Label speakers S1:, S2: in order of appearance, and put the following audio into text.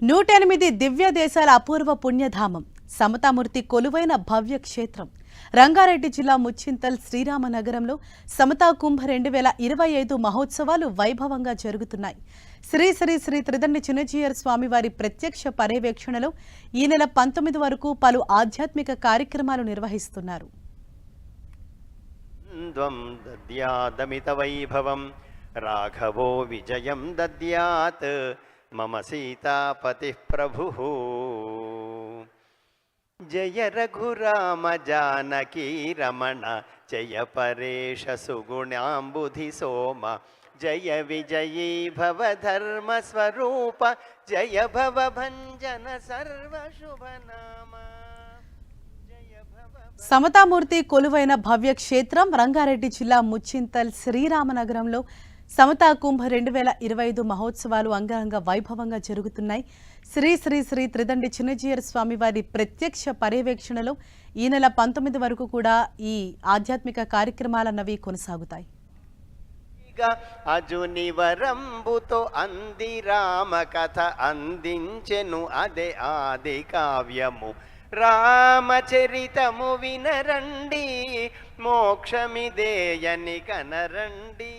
S1: 108 దివ్య దేశాల అపూర్వ పుణ్యధామం సమతామూర్తి కొలువైన భవ్య క్షేత్రం రంగారెడ్డి జిల్లా ముచ్చింతల్ శ్రీరామనగరంలో సమతా కుంభ 2025 మహోత్సవాలు వైభవంగా జరుగుతున్నాయి. శ్రీ శ్రీ శ్రీ త్రిదండి చిన్నజీయర్ స్వామివారి ప్రత్యక్ష పర్యవేక్షణలో ఈ నెల 19 వరకు పలు ఆధ్యాత్మిక కార్యక్రమాలు నిర్వహిస్తున్నారు.
S2: రాఘవో విజయం దద్యాత్ మమ సీతాపతి ప్రభు. జయ రఘురామ జానకీ రమణ జయ పరేష సుగుణాంబుధి సోమ జయ విజయీ భవ ధర్మ స్వరూప జయ భవ భంజన సర్వ శుభనామ.
S1: సమతామూర్తి కొలువైన భవ్య క్షేత్రం రంగారెడ్డి జిల్లా ముచ్చింతల్ శ్రీరామనగరంలో సమతా కుంభ 2025 మహోత్సవాలు అంగరంగ వైభవంగా జరుగుతున్నాయి. శ్రీ శ్రీ శ్రీ త్రిదండి చిన్నజీయర్ స్వామివారి ప్రత్యక్ష పర్యవేక్షణలో ఈ నెల 19 వరకు కూడా ఈ ఆధ్యాత్మిక కార్యక్రమాలన్నవి కొనసాగుతాయి.
S2: అజునివరంబుతో అంది రామ కథ అందించెను అదే ఆది కావ్యము. రామచరితము వినరండి మోక్షమిదేయని కనరండి.